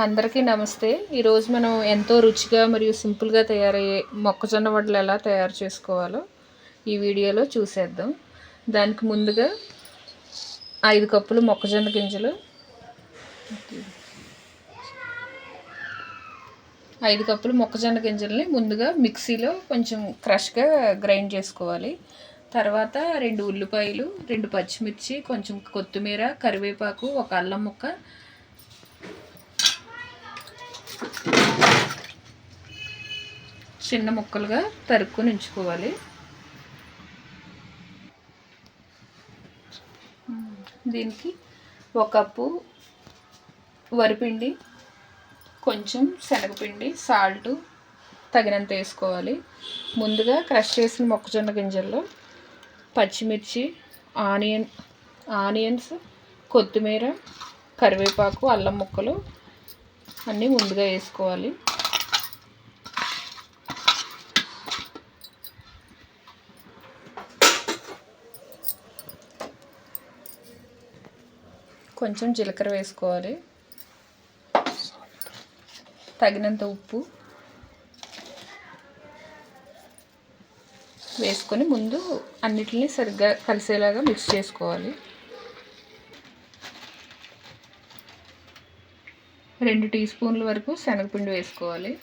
అందరికీ నమస్తే. ఈరోజు మనం ఎంతో రుచిగా మరియు సింపుల్గా తయారయ్యే మొక్కజొన్న వడలు ఎలా తయారు చేసుకోవాలో ఈ వీడియోలో చూసేద్దాం. దానికి ముందుగా 5 కప్పులు మొక్కజొన్న గింజలు, 5 కప్పులు మొక్కజొన్న గింజల్ని ముందుగా మిక్సీలో కొంచెం క్రష్గా గ్రైండ్ చేసుకోవాలి. తర్వాత 2 ఉల్లిపాయలు, 2 పచ్చిమిర్చి, కొంచెం కొత్తిమీర, కరివేపాకు, ఒక అల్లం ముక్క, చిన్న ముక్కలుగా తరుక్కొని ఉంచుకోవాలి. దీనికి 1 కప్పు వరిపిండి, కొంచెం శనగపిండి, సాల్ట్ తగినంత వేసుకోవాలి. ముందుగా క్రష్ చేసిన మొక్కజొన్న గింజల్లో పచ్చిమిర్చి, ఆనియన్స్, కొత్తిమీర, కరివేపాకు, అల్లం ముక్కలు అన్నీ ముందుగా వేసుకోవాలి. కొంచెం జీలకర్ర వేసుకోవాలి, తగినంత ఉప్పు వేసుకొని ముందు అన్నిటిని సరిగ్గా కలిసేలాగా మిక్స్ చేసుకోవాలి. 2 టీ స్పూన్ల వరకు శనగపిండి వేసుకోవాలి.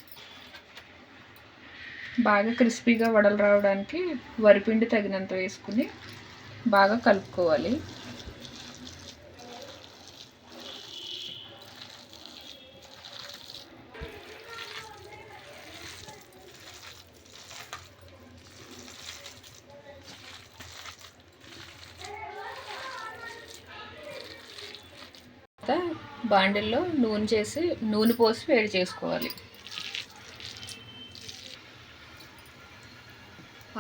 బాగా క్రిస్పీగా వడలు రావడానికి వరిపిండి తగినంత వేసుకుని బాగా కలుపుకోవాలి. బాండిల్లో నూనె పోసి వేడి చేసుకోవాలి.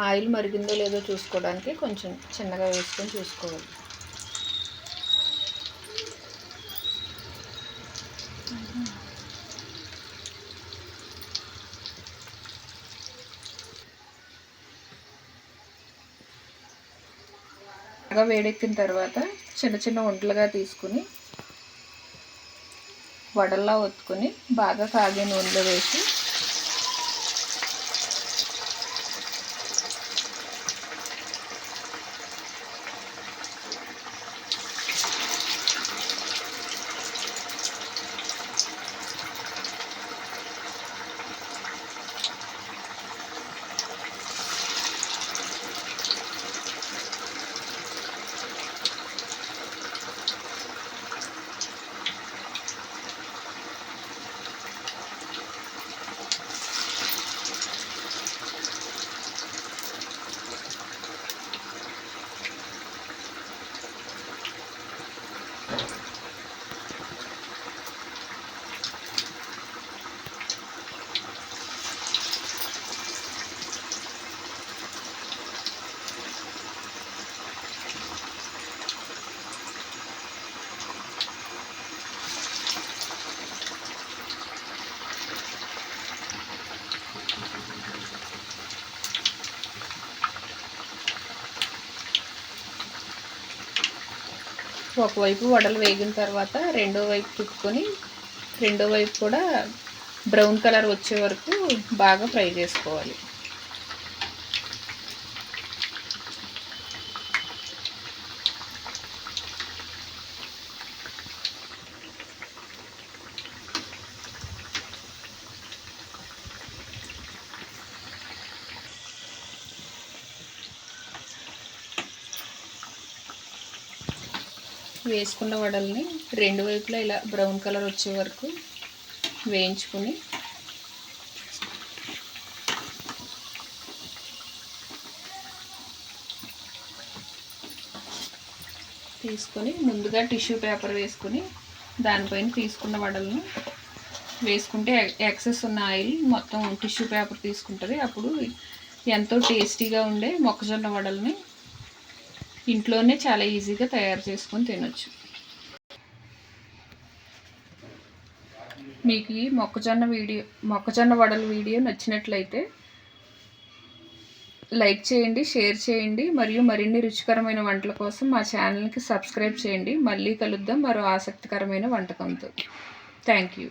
ఆయిల్ మరిగిందో లేదో చూసుకోవడానికి కొంచెం చిన్నగా వేసుకొని చూసుకోవాలి. బాగా వేడెక్కిన తర్వాత చిన్న చిన్న వంటలుగా తీసుకుని వడల్లా ఒత్తుకొని బాగా కాగే నూనెలో వేసి ఒకవైపు వడలు వేగిన తర్వాత రెండో వైపు తిప్పుకొని రెండో వైపు కూడా బ్రౌన్ కలర్ వచ్చే వరకు బాగా ఫ్రై చేసుకోవాలి. వేసుకున్న వడల్ని రెండు వైపులా ఇలా బ్రౌన్ కలర్ వచ్చే వరకు వేయించుకొని తీసుకొని ముందుగా టిష్యూ పేపర్ వేసుకొని దానిపైన తీసుకున్న వడలను వేసుకుంటే ఎక్సెస్ ఉన్న ఆయిల్ మొత్తం టిష్యూ పేపర్ తీసుకుంటుంది. అప్పుడు ఎంతో టేస్టీగా ఉండే మొక్కజొన్న వడల్ని ఇంట్లోనే చాలా ఈజీగా తయారు చేసుకొని తినొచ్చు. మీకు ఈ మొక్కజొన్న వడల వీడియో నచ్చినట్లయితే లైక్ చేయండి, షేర్ చేయండి మరియు మరిన్ని రుచికరమైన వంటల కోసం మా ఛానల్కి సబ్స్క్రైబ్ చేయండి. మళ్ళీ కలుద్దాం మరో ఆసక్తికరమైన వంటకంతో. Thank you.